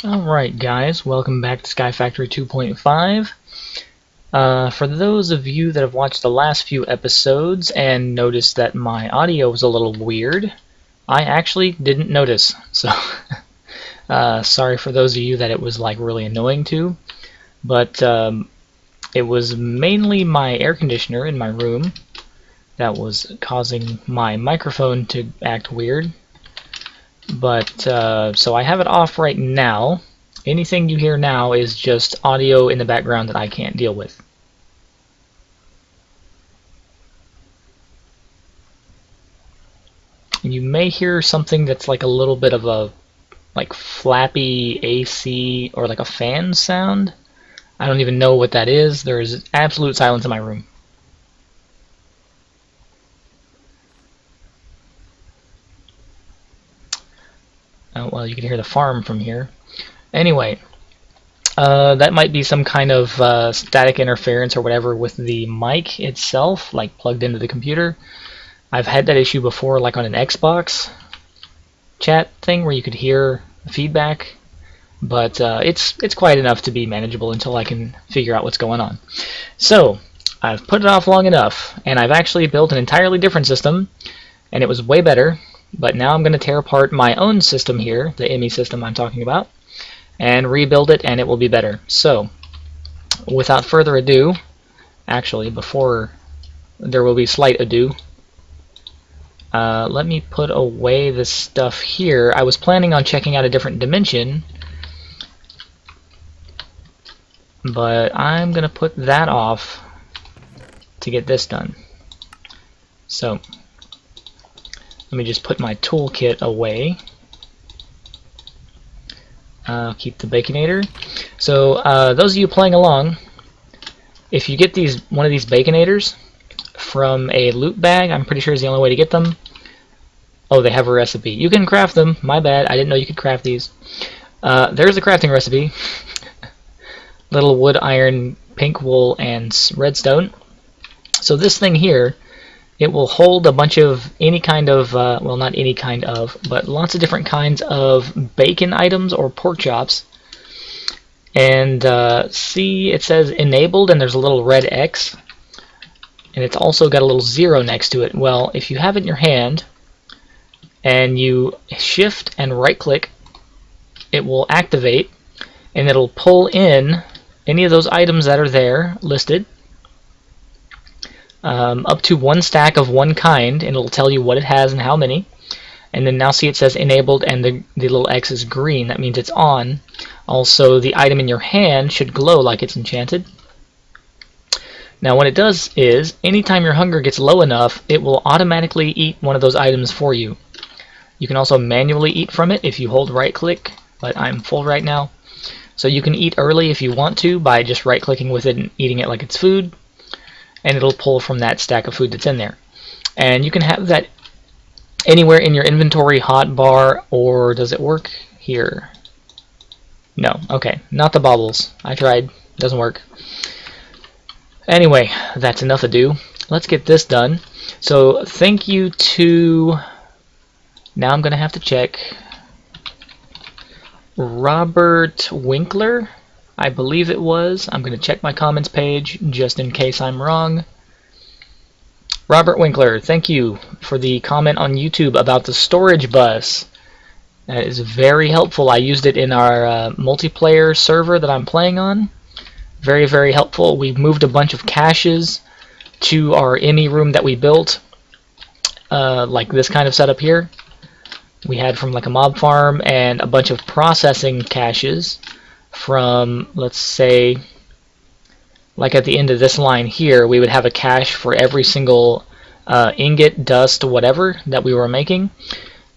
Alright guys, welcome back to Sky Factory 2.5. For those of you that have watched the last few episodes and noticed that my audio was a little weird, I actually didn't notice, so sorry for those of you that it was like really annoying to, but it was mainly my air conditioner in my room that was causing my microphone to act weird. But so I have it off right now. Anything you hear now is just audio in the background that I can't deal with. You may hear something that's like a little bit of a flappy AC or like a fan sound. I don't even know what that is. There is absolute silence in my room. Oh, well, you can hear the farm from here. Anyway, that might be some kind of static interference or whatever with the mic itself, like plugged into the computer. I've had that issue before, like on an Xbox chat thing where you could hear feedback, but it's quite enough to be manageable until I can figure out what's going on. So I've put it off long enough, and I've actually built an entirely different system, and it was way better. But now I'm going to tear apart my own system here, the IMI system I'm talking about, and rebuild it, and it will be better. So without further ado, actually before there will be slight ado, let me put away this stuff here. I was planning on checking out a different dimension, but I'm going to put that off to get this done. So let me just put my toolkit away. Keep the Baconator. So those of you playing along, if you get one of these Baconators from a loot bag, I'm pretty sure is the only way to get them. Oh, they have a recipe. You can craft them. My bad. I didn't know you could craft these. There's a crafting recipe. Little wood, iron, pink wool, and redstone. So this thing here, it will hold a bunch of any kind of, well, not any kind of, but lots of different kinds of bacon items or pork chops. And see, it says enabled, and there's a little red X. And it's also got a little 0 next to it. Well, if you have it in your hand, and you shift and right click, it will activate, and it'll pull in any of those items that are there listed. Up to one stack of one kind, and it'll tell you what it has and how many. And then now see it says enabled, and the little X is green. That means it's on. Also, the item in your hand should glow like it's enchanted. Now what it does is, anytime your hunger gets low enough, it will automatically eat one of those items for you. You can also manually eat from it if you hold right click, but I'm full right now. So you can eat early if you want to by just right clicking with it and eating it like it's food. And it'll pull from that stack of food that's in there. And you can have that anywhere in your inventory hotbar, or does it work here? No, okay, not the baubles. I tried, doesn't work. Anyway, that's enough ado. Let's get this done. So thank you to, now I'm gonna have to check, Robert Winkler, I believe it was. I'm going to check my comments page just in case I'm wrong. Robert Winkler, thank you for the comment on YouTube about the storage bus. That is very helpful. I used it in our multiplayer server that I'm playing on. Very, very helpful. We moved a bunch of caches to our IMI room that we built, like this kind of setup here. We had from like a mob farm, and a bunch of processing caches from, let's say, like at the end of this line here, we would have a cache for every single ingot, dust, whatever that we were making.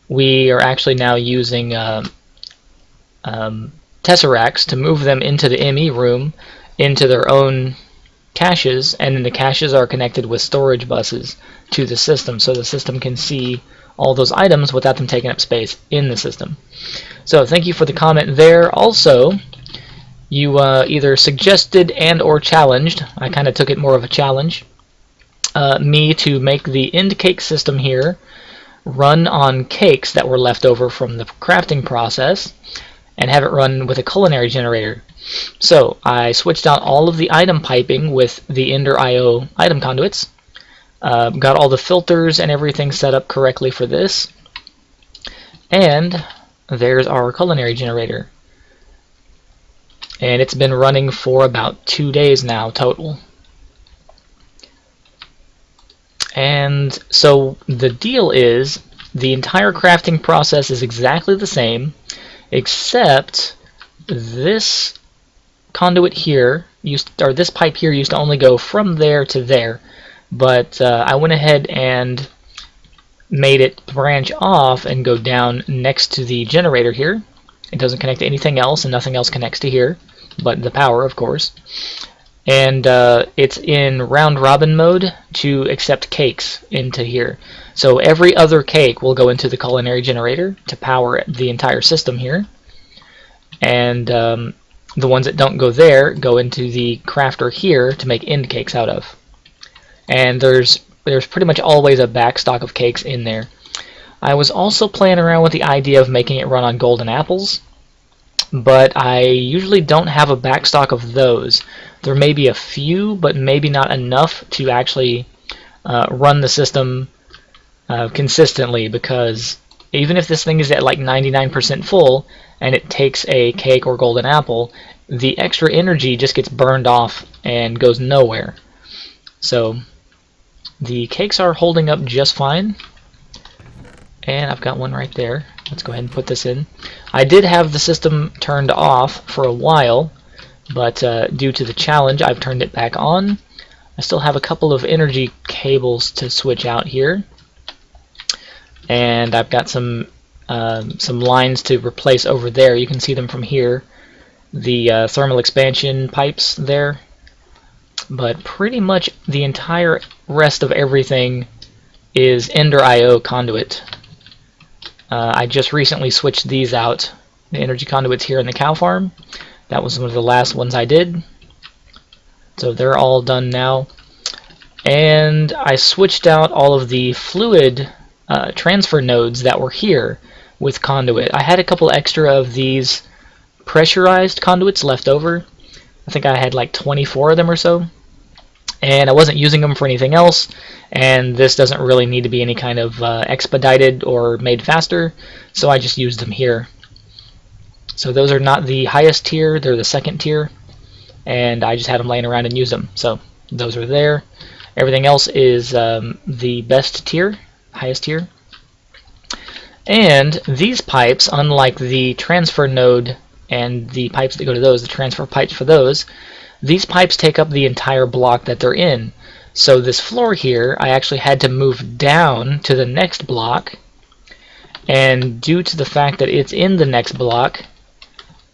We are actually now using tesseracts to move them into the ME room, into their own caches, and then the caches are connected with storage buses to the system, so the system can see all those items without them taking up space in the system. So thank you for the comment there. Also, you either suggested and or challenged, I kind of took it more of a challenge, me to make the end cake system here run on cakes that were left over from the crafting process, and have it run with a culinary generator. So I switched out all of the item piping with the Ender IO item conduits, got all the filters and everything set up correctly for this, and there's our culinary generator. And it's been running for about 2 days now total. And so the deal is the entire crafting process is exactly the same, except this conduit here or this pipe here used to only go from there to there, but I went ahead and made it branch off and go down next to the generator here. It doesn't connect to anything else, and nothing else connects to here but the power, of course. And it's in round robin mode to accept cakes into here. So every other cake will go into the culinary generator to power the entire system here, and the ones that don't go there go into the crafter here to make end cakes out of. And there's pretty much always a back stock of cakes in there. I was also playing around with the idea of making it run on golden apples, but I usually don't have a back stock of those. There may be a few, but maybe not enough to actually run the system consistently, because even if this thing is at like 99% full and it takes a cake or golden apple, the extra energy just gets burned off and goes nowhere. So the cakes are holding up just fine, and I've got one right there. Let's go ahead and put this in. I did have the system turned off for a while, but due to the challenge I've turned it back on. I still have a couple of energy cables to switch out here, and I've got some lines to replace over there. You can see them from here, the thermal expansion pipes there, but pretty much the entire rest of everything is Ender IO conduit. I just recently switched these out, the energy conduits here in the cow farm. That was one of the last ones I did. So they're all done now. And I switched out all of the fluid transfer nodes that were here with conduit. I had a couple extra of these pressurized conduits left over. I think I had like 24 of them or so. And I wasn't using them for anything else, and this doesn't really need to be any kind of expedited or made faster, so I just used them here. So those are not the highest tier, they're the second tier, and I just had them laying around and used them. So those are there. Everything else is the best tier, highest tier. And these pipes, unlike the transfer node and the pipes that go to those, the transfer pipes for those, these pipes take up the entire block that they're in. So this floor here, I actually had to move down to the next block, and due to the fact that it's in the next block,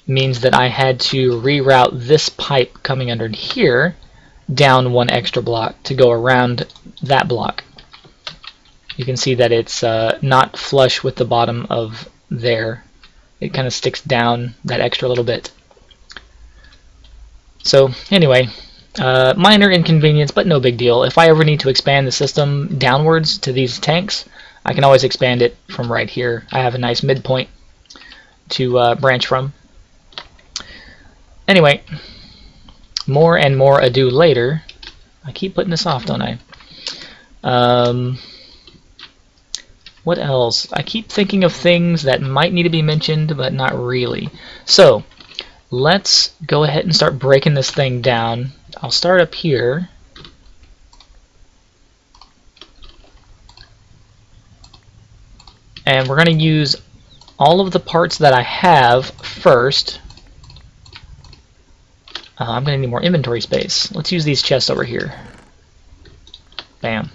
means that I had to reroute this pipe coming under here down one extra block to go around that block. You can see that it's not flush with the bottom of there. It kind of sticks down that extra little bit. So anyway, minor inconvenience, but no big deal. If I ever need to expand the system downwards to these tanks, I can always expand it from right here. I have a nice midpoint to branch from. Anyway, more and more ado later. I keep putting this off, don't I? What else? I keep thinking of things that might need to be mentioned, but not really. So let's go ahead and start breaking this thing down. I'll start up here. And we're going to use all of the parts that I have first. I'm going to need more inventory space. Let's use these chests over here. Bam.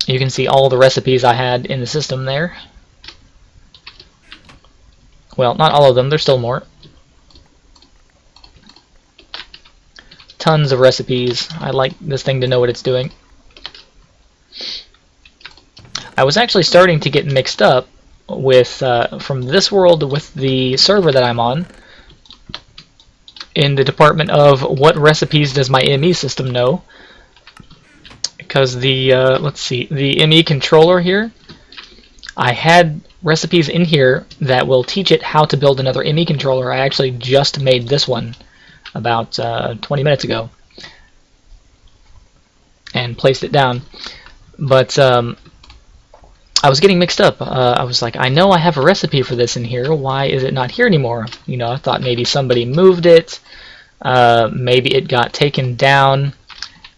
You can see all the recipes I had in the system there. Well, not all of them, there's still more. Tons of recipes. I like this thing to know what it's doing. I was actually starting to get mixed up with from this world with the server that I'm on in the department of what recipes does my ME system know, because the let's see, the ME controller here, I had recipes in here that will teach it how to build another ME controller. I actually just made this one about 20 minutes ago and placed it down, but I was getting mixed up. I was like, I know I have a recipe for this in here. Why is it not here anymore? You know, I thought maybe somebody moved it. Maybe it got taken down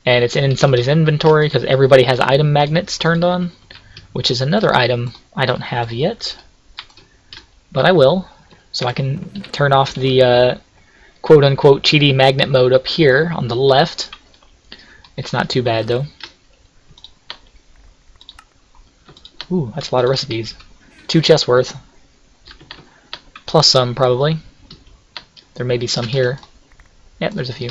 and it's in somebody's inventory because everybody has item magnets turned on, which is another item I don't have yet, but I will. So I can turn off the quote-unquote cheaty magnet mode up here on the left. It's not too bad though. Ooh, that's a lot of recipes. 2 chests worth. Plus some, probably. There may be some here. Yep, there's a few.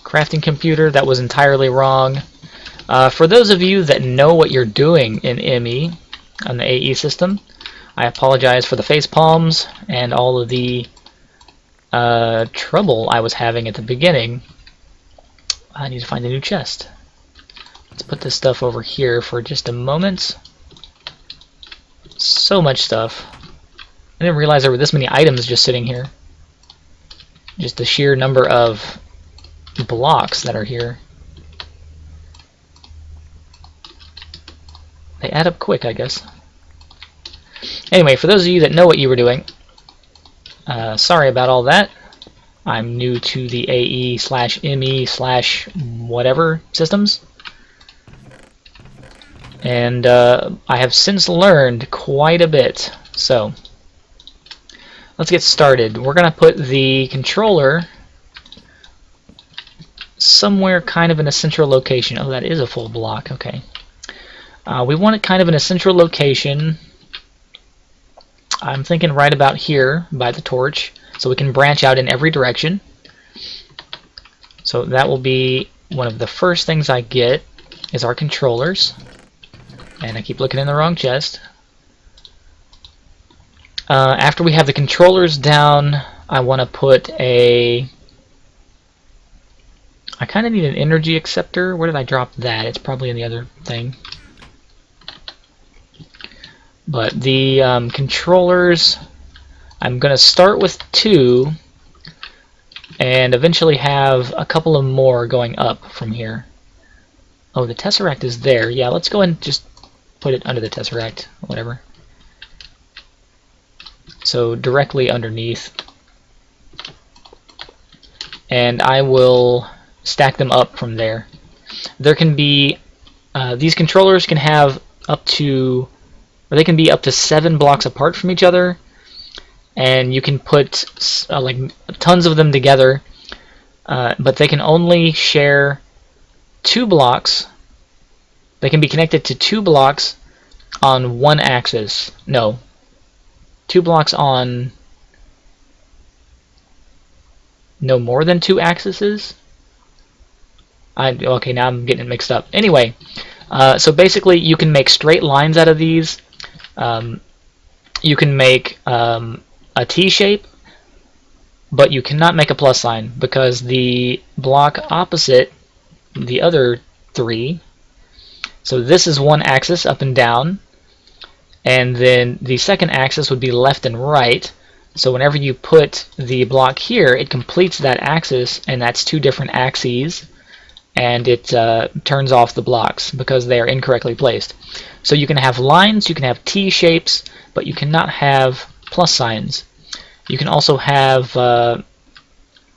Crafting computer, that was entirely wrong. For those of you that know what you're doing in ME, on the AE system, I apologize for the face palms and all of the trouble I was having at the beginning. I need to find a new chest. Let's put this stuff over here for just a moment. So much stuff. I didn't realize there were this many items just sitting here. Just the sheer number of blocks that are here. They add up quick, I guess. Anyway, for those of you that know what you were doing, sorry about all that. I'm new to the AE/ME/whatever systems. And I have since learned quite a bit. So let's get started. We're going to put the controller somewhere kind of in a central location. Oh, that is a full block. Okay. We want it kind of in a central location. I'm thinking right about here by the torch, so we can branch out in every direction. So that will be one of the first things I get is our controllers. And I keep looking in the wrong chest. After we have the controllers down, I want to put a... I kind of need an energy acceptor. Where did I drop that? It's probably in the other thing. But the controllers, I'm going to start with 2 and eventually have a couple of more going up from here. Oh, the Tesseract is there. Yeah, let's go and just put it under the Tesseract, whatever. So directly underneath. And I will stack them up from there. There can be, these controllers can have up to, or they can be up to 7 blocks apart from each other. And you can put like tons of them together, but they can only share 2 blocks. They can be connected to 2 blocks on one axis. No. 2 blocks on no more than 2 axes? Okay, now I'm getting it mixed up. Anyway, so basically you can make straight lines out of these. You can make a T shape, but you cannot make a plus sign because the block opposite the other 3, so this is one axis up and down, and then the second axis would be left and right. So whenever you put the block here, it completes that axis, and that's 2 different axes, and it turns off the blocks because they are incorrectly placed. So you can have lines, you can have T shapes, but you cannot have plus signs. You can also have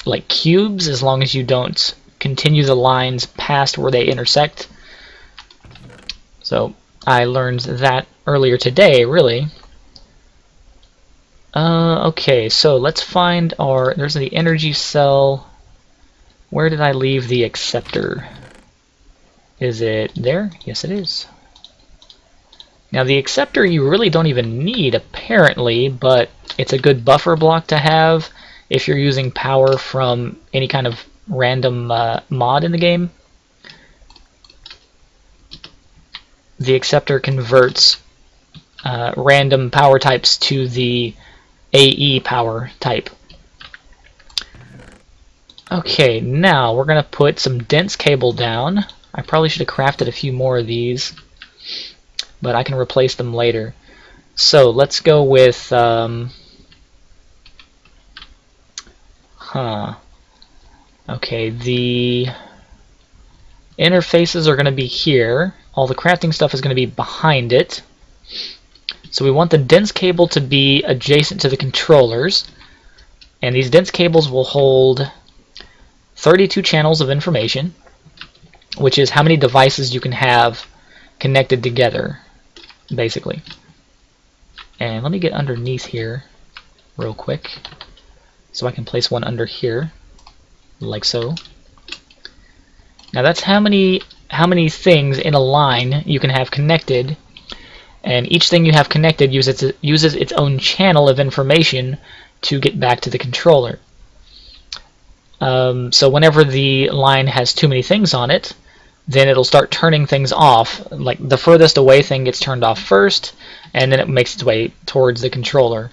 like cubes as long as you don't continue the lines past where they intersect. So I learned that earlier today, really. Okay, so let's find our... There's the energy cell. Where did I leave the acceptor? Is it there? Yes, it is. Now the acceptor you really don't even need, apparently, but it's a good buffer block to have if you're using power from any kind of random mod in the game. The acceptor converts random power types to the AE power type. Okay, now we're going to put some dense cable down. I probably should have crafted a few more of these, but I can replace them later. So let's go with okay, the interfaces are going to be here. All the crafting stuff is going to be behind it. So we want the dense cable to be adjacent to the controllers. And these dense cables will hold 32 channels of information, which is how many devices you can have connected together, basically. And let me get underneath here real quick so I can place one under here, like so. Now that's how many things in a line you can have connected, and each thing you have connected uses its own channel of information to get back to the controller. So whenever the line has too many things on it, then it'll start turning things off. Like the furthest away thing gets turned off first, and then it makes its way towards the controller.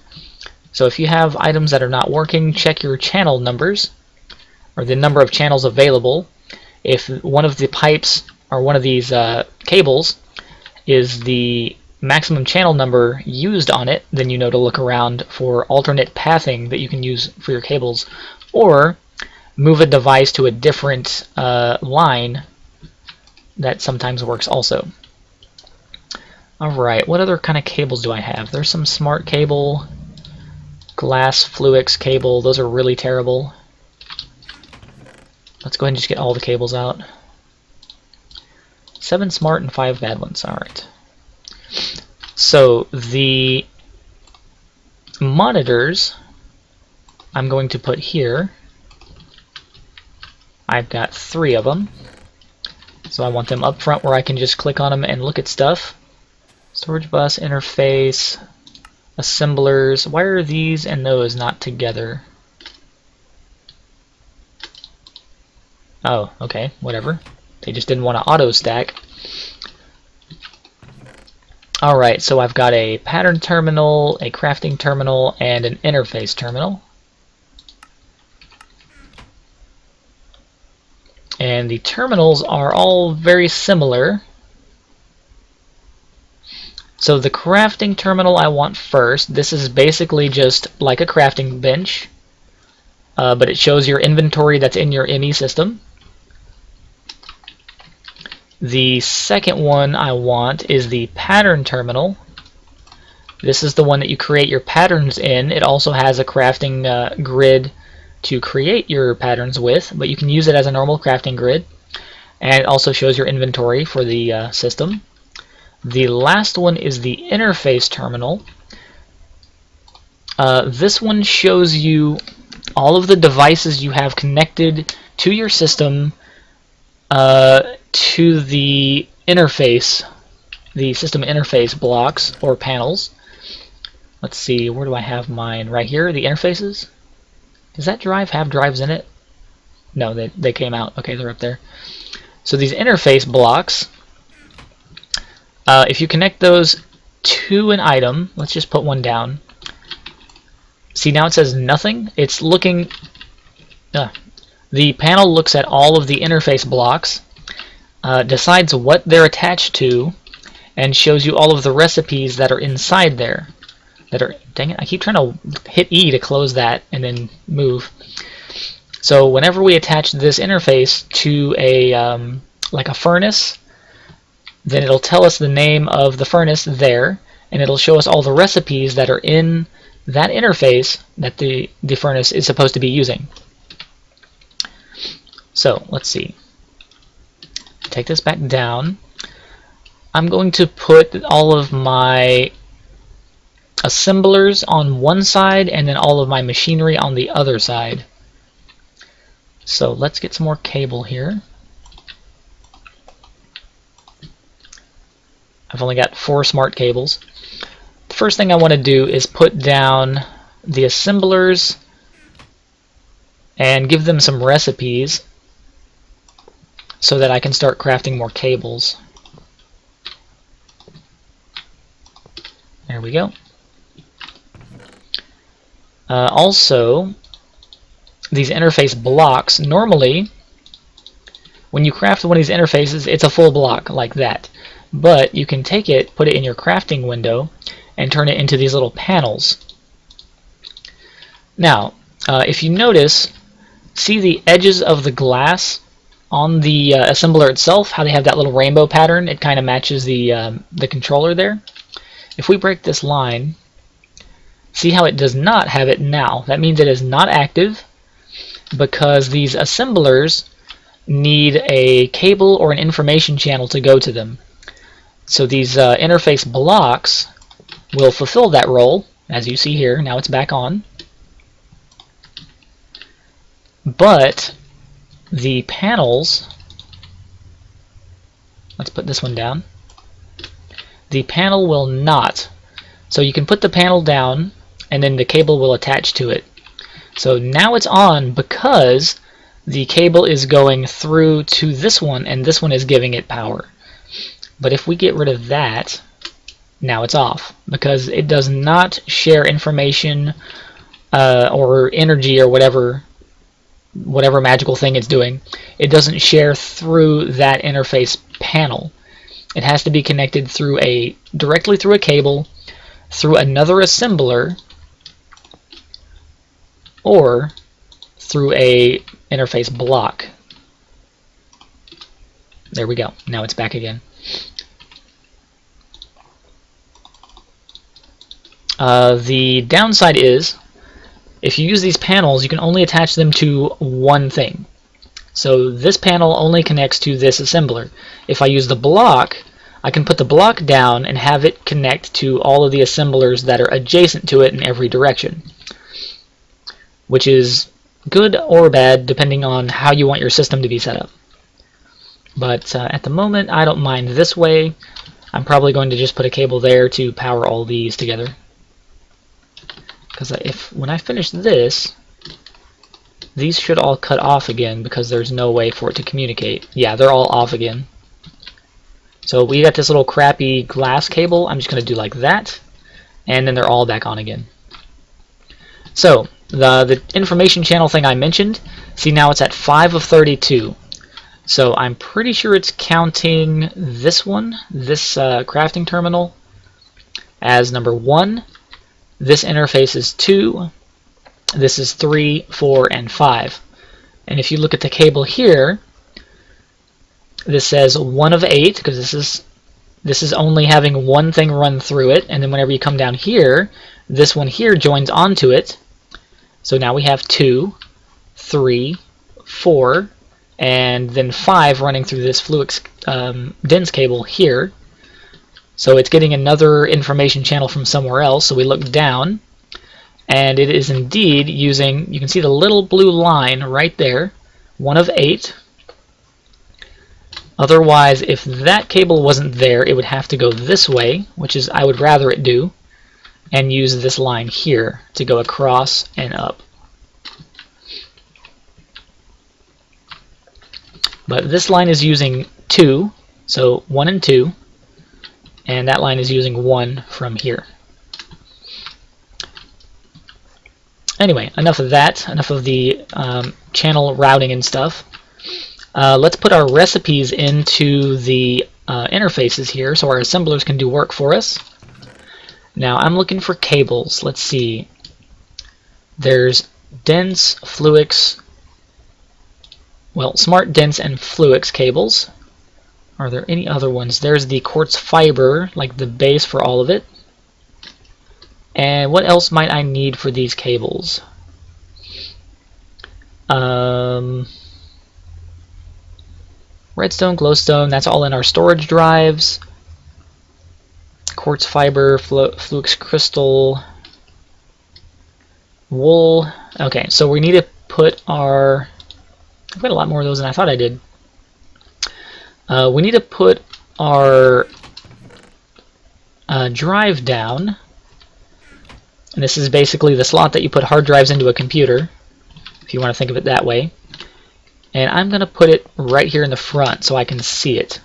So if you have items that are not working, check your channel numbers, or the number of channels available. If one of the pipes or one of these cables is the maximum channel number used on it, then you know to look around for alternate pathing that you can use for your cables, or move a device to a different line. That sometimes works also. Alright, what other kind of cables do I have? There's some smart cable, glass Fluix cable. Those are really terrible. Let's go ahead and just get all the cables out. 7 smart and 5 bad ones. Alright. So the monitors I'm going to put here. I've got 3 of them. So I want them up front where I can just click on them and look at stuff. Storage bus, interface, assemblers. Why are these and those not together? Oh, okay, whatever. They just didn't want to auto stack. Alright, so I've got a pattern terminal, a crafting terminal, and an interface terminal. And the terminals are all very similar. So the crafting terminal I want first. This is basically just like a crafting bench, but it shows your inventory that's in your ME system. The second one I want is the pattern terminal. This is the one that you create your patterns in. It also has a crafting grid to create your patterns with, but you can use it as a normal crafting grid. And it also shows your inventory for the system. The last one is the interface terminal. This one shows you all of the devices you have connected to your system to the interface, the system interface blocks or panels. Let's see, where do I have mine? Right here, the interfaces. Does that drive have drives in it? No, they came out. Okay, they're up there. So these interface blocks, if you connect those to an item, let's just put one down. See, now it says nothing. It's looking... the panel looks at all of the interface blocks, decides what they're attached to, and shows you all of the recipes that are inside there. Dang it, I keep trying to hit E to close that and then move. So whenever we attach this interface to a like a furnace, then it'll tell us the name of the furnace there, and it'll show us all the recipes that are in that interface that the furnace is supposed to be using. So let's see. Take this back down. I'm going to put all of my assemblers on one side and then all of my machinery on the other side. So let's get some more cable here. I've only got 4 smart cables. The first thing I want to do is put down the assemblers and give them some recipes so that I can start crafting more cables. There we go. Also, these interface blocks, normally when you craft one of these interfaces, it's a full block like that. But you can take it, put it in your crafting window, and turn it into these little panels. Now, if you notice, see the edges of the glass on the assembler itself, how they have that little rainbow pattern? It kind of matches the controller there. If we break this line, see how it does not have it now. That means it is not active because these assemblers need a cable or an information channel to go to them. So these interface blocks will fulfill that role, as you see here. Now it's back on. But the panels, let's put this one down. The panel will not. So you can put the panel down and then the cable will attach to it. So now it's on because the cable is going through to this one and this one is giving it power. But if we get rid of that, now it's off because it does not share information or energy or whatever magical thing it's doing. It doesn't share through that interface panel. It has to be connected through directly through a cable, through another assembler, or through a interface block. There we go. Now it's back again. The downside is, if you use these panels, you can only attach them to one thing. So this panel only connects to this assembler. If I use the block, I can put the block down and have it connect to all of the assemblers that are adjacent to it in every direction, which is good or bad depending on how you want your system to be set up. But at the moment, I don't mind this way. I'm probably going to just put a cable there to power all these together. Because when I finish this, these should all cut off again because there's no way for it to communicate. Yeah, they're all off again. So we got this little crappy glass cable. I'm just going to do like that, and then they're all back on again. So the information channel thing I mentioned, see now it's at 5 of 32. So I'm pretty sure it's counting this one, this crafting terminal, as number 1. This interface is 2. This is 3, 4, and 5. And if you look at the cable here, this says 1 of 8 because this is only having one thing run through it. And then whenever you come down here, this one here joins onto it. So now we have 2, 3, 4, and then 5 running through this Fluix DINS cable here. So it's getting another information channel from somewhere else. So we look down, and it is indeed using, you can see the little blue line right there, 1 of 8. Otherwise, if that cable wasn't there, it would have to go this way, which is I would rather it do, and use this line here to go across and up. But this line is using 2, so 1 and 2, and that line is using 1 from here. Anyway, enough of that, enough of the channel routing and stuff. Let's put our recipes into the interfaces here so our assemblers can do work for us. Now I'm looking for cables. Let's see. There's DINS, Fluix, well, Smart DINS and Fluix cables. Are there any other ones? There's the quartz fiber, like the base for all of it. And what else might I need for these cables? Redstone, glowstone, that's all in our storage drives. Quartz fiber, Fluix crystal, wool. Okay, so we need to put our... I've got a lot more of those than I thought I did. We need to put our drive down. And this is basically the slot that you put hard drives into a computer, if you want to think of it that way. And I'm going to put it right here in the front so I can see it.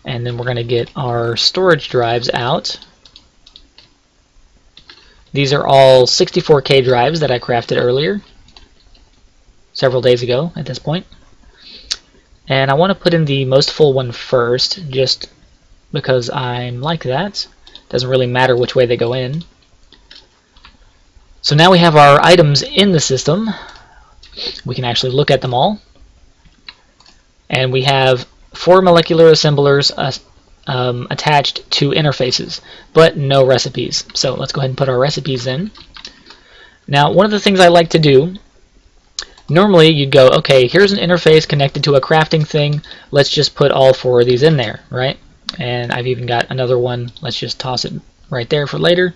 And then we're going to get our storage drives out. These are all 64K drives that I crafted earlier, several days ago at this point. And I want to put in the most full one first, just because I'm like that. Doesn't really matter which way they go in. So now we have our items in the system. We can actually look at them all. And we have 4 molecular assemblers attached to interfaces, but no recipes. So let's go ahead and put our recipes in. Now, one of the things I like to do, normally you'd go, okay, here's an interface connected to a crafting thing. Let's just put all 4 of these in there, right? And I've even got another one. Let's just toss it right there for later.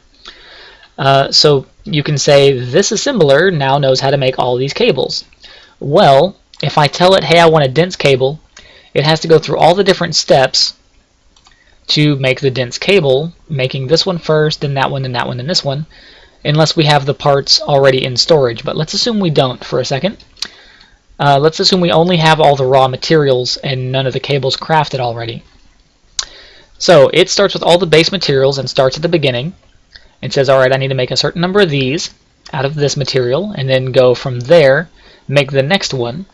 So you can say this assembler now knows how to make all these cables. Well, if I tell it, hey, I want a dense cable, it has to go through all the different steps to make the dense cable, making this one first, then that one, then that one, then this one, unless we have the parts already in storage. But let's assume we don't for a second. Let's assume we only have all the raw materials and none of the cables crafted already. So it starts with all the base materials and starts at the beginning. It says, alright, I need to make a certain number of these out of this material, and then go from there, make the next one.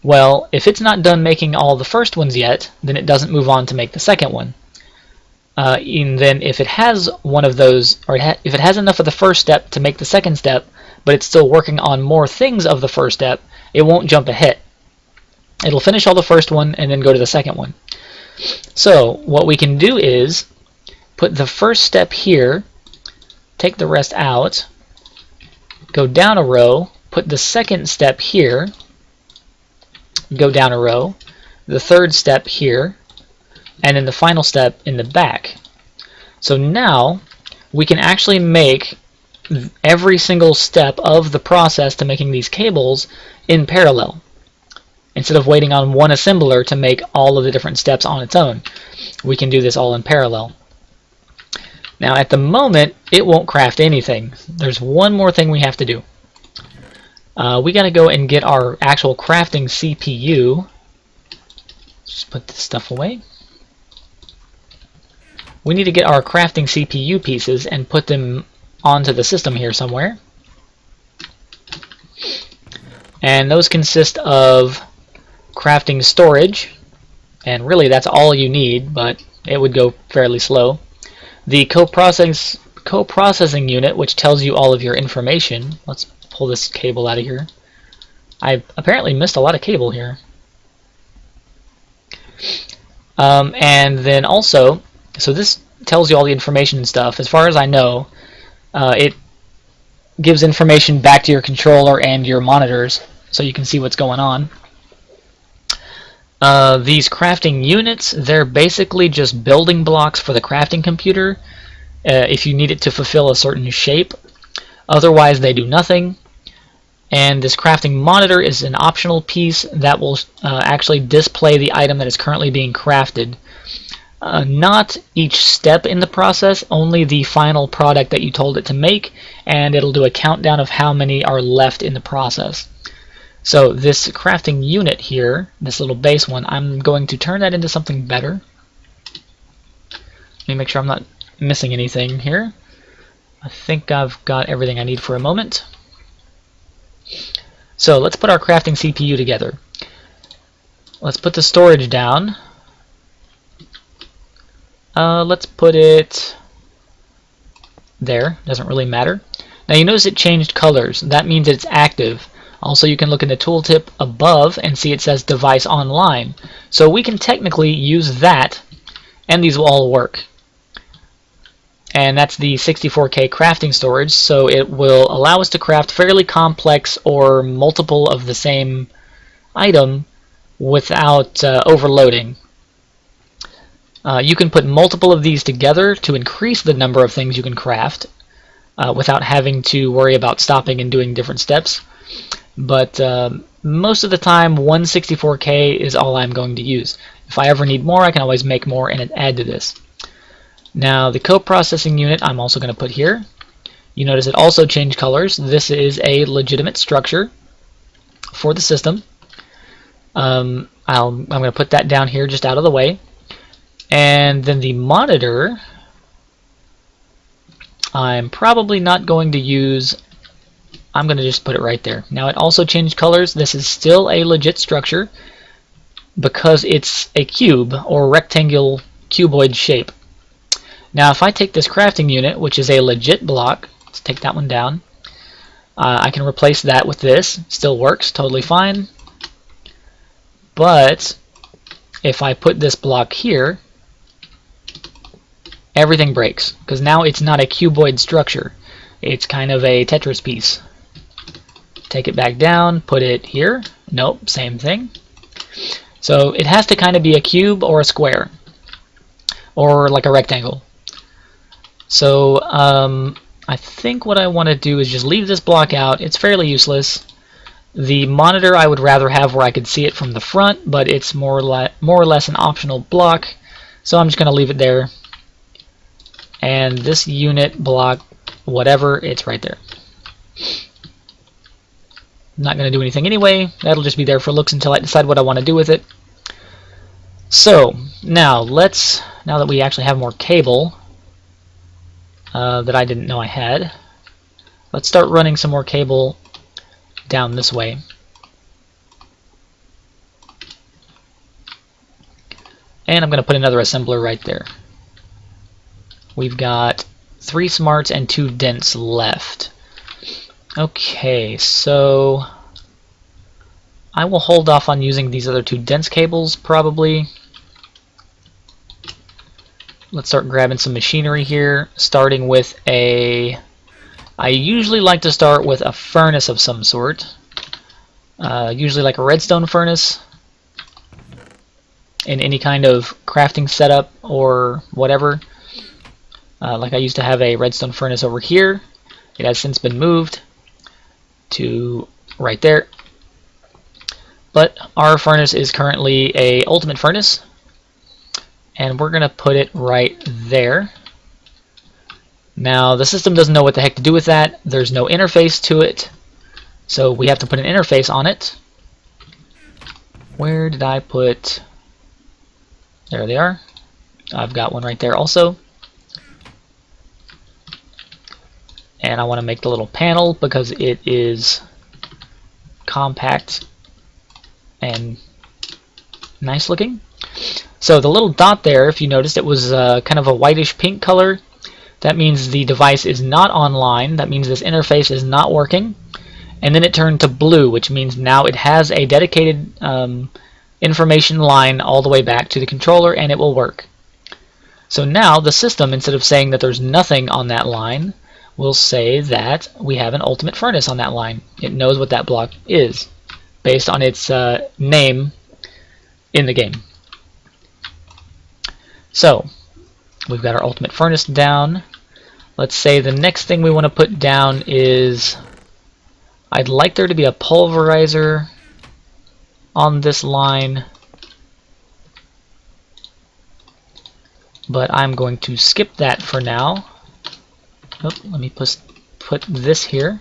Well, if it's not done making all the first ones yet, then it doesn't move on to make the second one. And then if it has one of those, or if it has enough of the first step to make the second step, but it's still working on more things of the first step, it won't jump ahead. It'll finish all the first one and then go to the second one. So what we can do is put the first step here, take the rest out, go down a row, put the second step here, go down a row, the third step here, and then the final step in the back. So now we can actually make every single step of the process to making these cables in parallel, instead of waiting on one assembler to make all of the different steps on its own. We can do this all in parallel. Now at the moment it won't craft anything. There's one more thing we have to do. We gotta go and get our actual crafting CPU. Just put this stuff away. We need to get our crafting CPU pieces and put them onto the system here somewhere. And those consist of crafting storage, and really that's all you need, but it would go fairly slow. The coprocessing unit, which tells you all of your information. Let's pull this cable out of here. I apparently missed a lot of cable here. And then also, so this tells you all the information and stuff. As far as I know, it gives information back to your controller and your monitors so you can see what's going on. These crafting units, they're basically just building blocks for the crafting computer if you need it to fulfill a certain shape. Otherwise they do nothing. And this crafting monitor is an optional piece that will actually display the item that is currently being crafted. Not each step in the process, only the final product that you told it to make, and it'll do a countdown of how many are left in the process. So this crafting unit here, this little base one, I'm going to turn that into something better. Let me make sure I'm not missing anything here. I think I've got everything I need for a moment. So let's put our crafting CPU together. Let's put the storage down. Let's put it there. Doesn't really matter. Now you notice it changed colors. That means it's active. Also, you can look in the tooltip above and see it says device online. So we can technically use that and these will all work. And that's the 64K crafting storage, so it will allow us to craft fairly complex or multiple of the same item without overloading. You can put multiple of these together to increase the number of things you can craft without having to worry about stopping and doing different steps. But most of the time, 164K is all I'm going to use. If I ever need more, I can always make more and add to this. Now, the coprocessing unit I'm also going to put here. You notice it also changed colors. This is a legitimate structure for the system. I'm going to put that down here just out of the way. And then the monitor, I'm probably not going to use, I'm going to just put it right there. Now it also changed colors. This is still a legit structure because it's a cube or rectangular cuboid shape. Now if I take this crafting unit, which is a legit block, let's take that one down. I can replace that with this. Still works totally fine. But if I put this block here, everything breaks because now it's not a cuboid structure. It's kind of a Tetris piece. Take it back down, put it here. Nope, same thing. So it has to kind of be a cube or a square or like a rectangle. So I think what I want to do is just leave this block out. It's fairly useless. The monitor I would rather have where I could see it from the front, but it's more or less an optional block. So I'm just going to leave it there. And this unit block, whatever, it's right there. I'm not going to do anything anyway. That'll just be there for looks until I decide what I want to do with it. So now now that we actually have more cable that I didn't know I had, let's start running some more cable down this way. And I'm going to put another assembler right there. We've got 3 smarts and 2 dents left. Okay, so I will hold off on using these other 2 dense cables probably. Let's start grabbing some machinery here, starting with I usually like to start with a furnace of some sort, usually like a redstone furnace in any kind of crafting setup or whatever. Like I used to have a redstone furnace over here. It has since been moved to right there. But our furnace is currently a ultimate furnace, and we're going to put it right there. Now the system doesn't know what the heck to do with that. There's no interface to it, so we have to put an interface on it. Where did I put? There they are. I've got one right there also. And I want to make the little panel because it is compact and nice looking. So the little dot there, if you noticed, it was kind of a whitish pink color. That means the device is not online. That means this interface is not working. And then it turned to blue, which means now it has a dedicated information line all the way back to the controller, and it will work. So now the system, instead of saying that there's nothing on that line, will say that we have an ultimate furnace on that line. It knows what that block is based on its name in the game. So we've got our ultimate furnace down. Let's say the next thing we want to put down is, I'd like there to be a pulverizer on this line, but I'm going to skip that for now. Oh, let me put this here.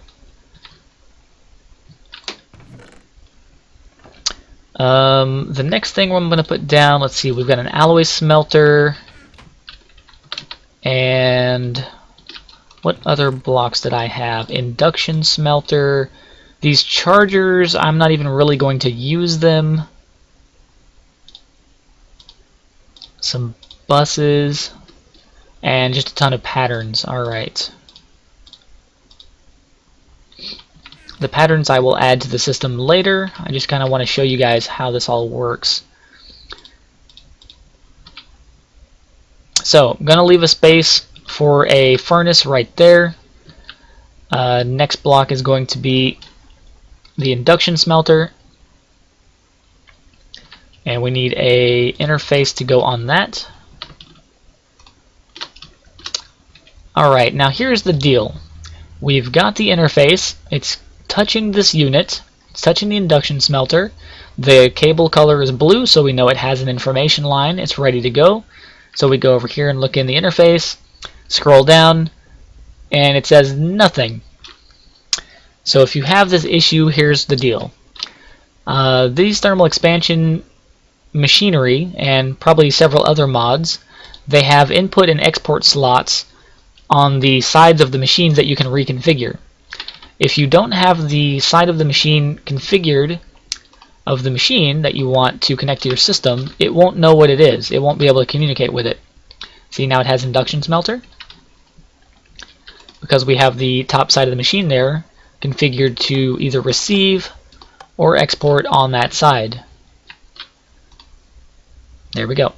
The next thing I'm going to put down, let's see, we've got an alloy smelter, and what other blocks did I have? Induction smelter. These chargers, I'm not even really going to use them. Some buses, and just a ton of patterns. Alright. The patterns I will add to the system later. I just kind of want to show you guys how this all works. So I'm going to leave a space for a furnace right there. Next block is going to be the induction smelter, and we need a interface to go on that. Alright, now here's the deal. We've got the interface. It's touching this unit. It's touching the induction smelter. The cable color is blue, so we know it has an information line. It's ready to go. So we go over here and look in the interface, scroll down, and it says nothing. So if you have this issue, here's the deal. These thermal expansion machinery, and probably several other mods, they have input and export slots on the sides of the machines that you can reconfigure. If you don't have the side of the machine configured of the machine that you want to connect to your system, it won't know what it is. It won't be able to communicate with it. See, now it has induction smelter because we have the top side of the machine there configured to either receive or export on that side. There we go.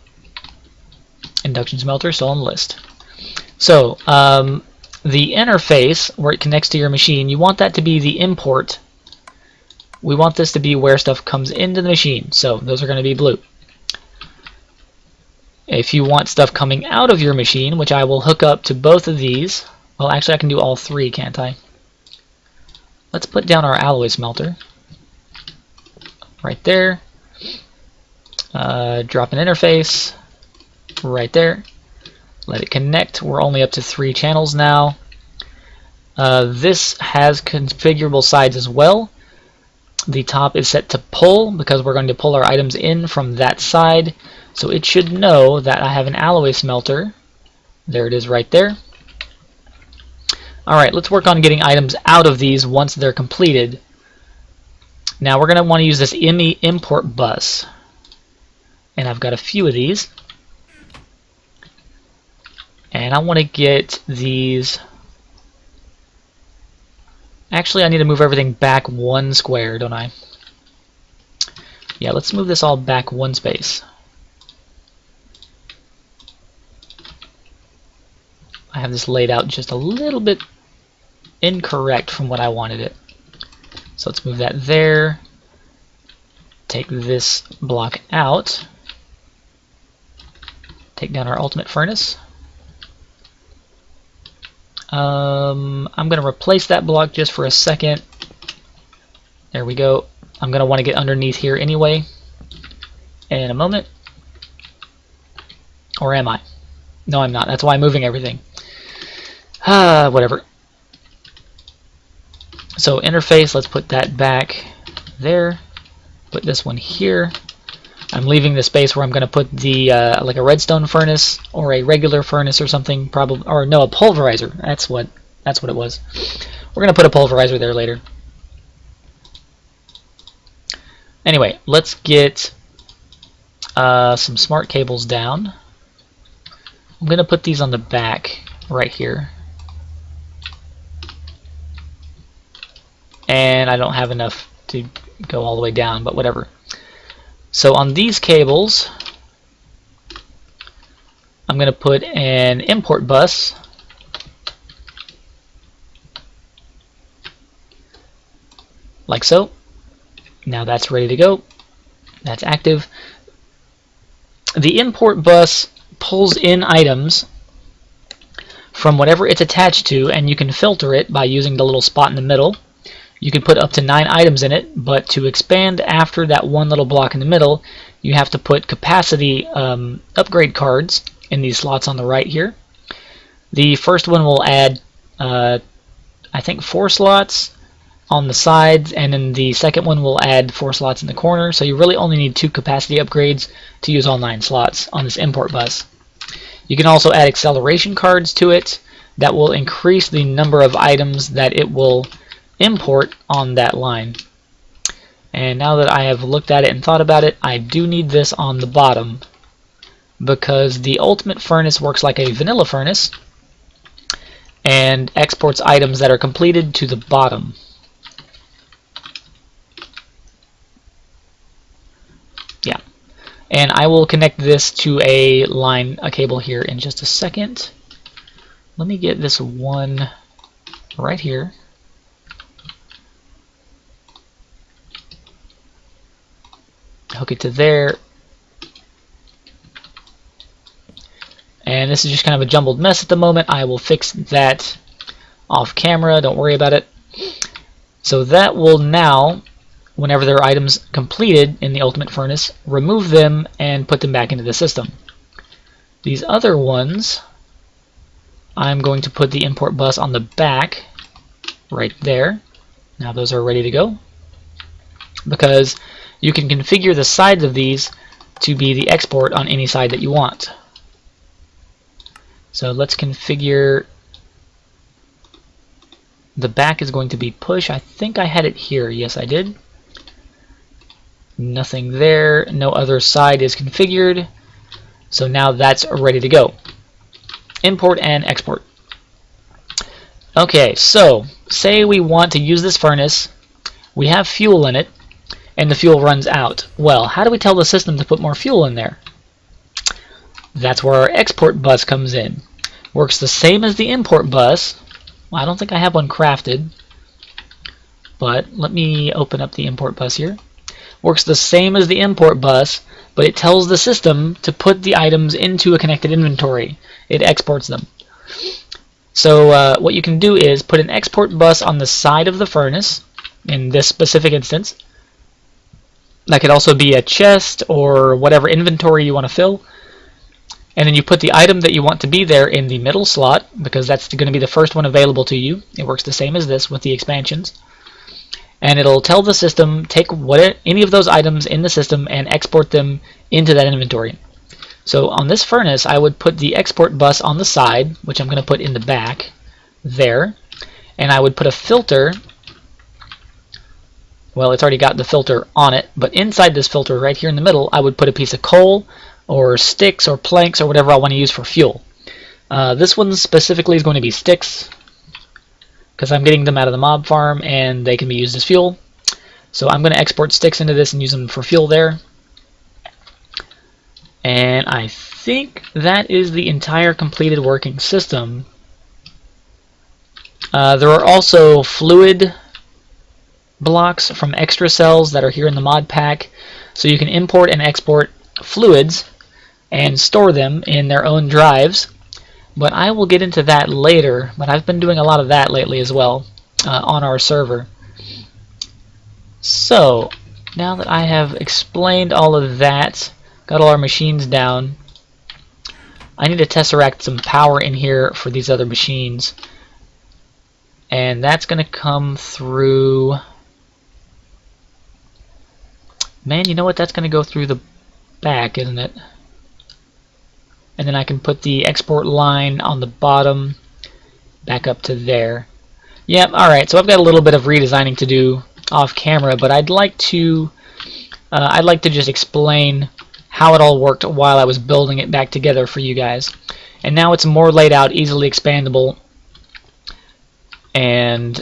Induction smelter still on the list. So the interface where it connects to your machine, you want that to be the import. We want this to be where stuff comes into the machine, so those are going to be blue. If you want stuff coming out of your machine, which I will hook up to both of these, well, actually I can do all three, can't I? Let's put down our alloy smelter right there. Drop an interface right there. Let it connect. We're only up to 3 channels now. This has configurable sides as well. The top is set to pull because we're going to pull our items in from that side. So it should know that I have an alloy smelter. There it is right there. Alright, let's work on getting items out of these once they're completed. Now we're going to want to use this ME import bus. And I've got a few of these. And I want to get these. Actually, I need to move everything back 1 square, don't I? Yeah, let's move this all back 1 space. I have this laid out just a little bit incorrect from what I wanted it. So let's move that there. Take this block out. Take down our ultimate furnace. I'm going to replace that block just for a second. There we go. I'm going to want to get underneath here anyway in a moment. Or am I? No, I'm not. That's why I'm moving everything. Whatever. So interface, let's put that back there. Put this one here. I'm leaving the space where I'm going to put the like a redstone furnace or a regular furnace or something, probably, or no, a pulverizer. That's what it was. We're going to put a pulverizer there later. Anyway, let's get some smart cables down. I'm going to put these on the back right here. And I don't have enough to go all the way down, but whatever. So on these cables, I'm going to put an import bus. Like so. Now that's ready to go. That's active. The import bus pulls in items from whatever it's attached to, and you can filter it by using the little spot in the middle. You can put up to 9 items in it, but to expand after that one little block in the middle, you have to put capacity upgrade cards in these slots on the right here. The first one will add, I think, 4 slots on the sides, and then the second one will add 4 slots in the corner. So you really only need 2 capacity upgrades to use all 9 slots on this import bus. You can also add acceleration cards to it that will increase the number of items that it will import on that line. And now that I have looked at it and thought about it, I do need this on the bottom because the ultimate furnace works like a vanilla furnace and exports items that are completed to the bottom. Yeah. And I will connect this to a cable here in just a second. Let me get this one right here. Hook it to there. And this is just kind of a jumbled mess at the moment. I will fix that off camera. Don't worry about it. So that will now, whenever there are items completed in the ultimate furnace, remove them and put them back into the system. These other ones, I'm going to put the import bus on the back right there. Now those are ready to go because you can configure the sides of these to be the export on any side that you want. So let's configure The back is going to be push. I think I had it here. Yes, I did. Nothing there. No other side is configured. So now that's ready to go. Import and export. Okay, so say we want to use this furnace. We have fuel in it, and the fuel runs out. Well, how do we tell the system to put more fuel in there? That's where our export bus comes in. Works the same as the import bus. Well, I don't think I have one crafted, but let me open up the import bus here. Works the same as the import bus, but it tells the system to put the items into a connected inventory. It exports them. So what you can do is put an export bus on the side of the furnace, in this specific instance. That could also be a chest or whatever inventory you want to fill. And then you put the item that you want to be there in the middle slot, because that's going to be the first one available to you. It works the same as this with the expansions. And it'll tell the system, take any of those items in the system and export them into that inventory. So on this furnace, I would put the export bus on the side, which I'm going to put in the back there. And I would put a filter. Well, it's already got the filter on it, but inside this filter right here in the middle, I would put a piece of coal or sticks or planks or whatever I want to use for fuel. This one specifically is going to be sticks, because I'm getting them out of the mob farm and they can be used as fuel. So I'm going to export sticks into this and use them for fuel there. And I think that is the entire completed working system. There are also fluid blocks from extra cells that are here in the mod pack, so you can import and export fluids and store them in their own drives. But I will get into that later, but I've been doing a lot of that lately as well on our server. So now that I have explained all of that, got all our machines down, I need to tesseract some power in here for these other machines, and that's going to come through, man, you know what, that's going to go through the back, isn't it? And then I can put the export line on the bottom back up to there. Yep, alright, so I've got a little bit of redesigning to do off camera, but I'd like to just explain how it all worked while I was building it back together for you guys. And now it's more laid out, easily expandable, and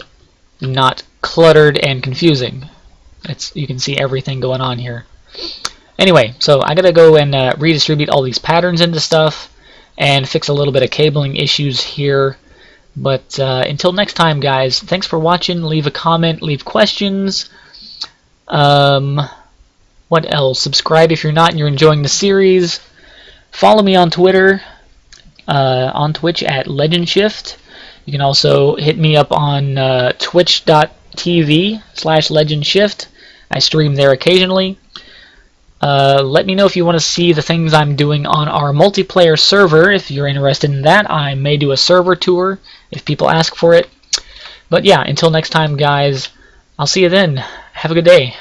not cluttered and confusing. You can see everything going on here. Anyway, so I gotta go and redistribute all these patterns into stuff and fix a little bit of cabling issues here. But until next time, guys, thanks for watching. Leave a comment, leave questions. What else? Subscribe if you're not and you're enjoying the series. Follow me on Twitter, on Twitch at LegendShift. You can also hit me up on twitch.tv/LegendShift. I stream there occasionally. Let me know if you want to see the things I'm doing on our multiplayer server. If you're interested in that, I may do a server tour if people ask for it. But yeah, until next time, guys, I'll see you then. Have a good day.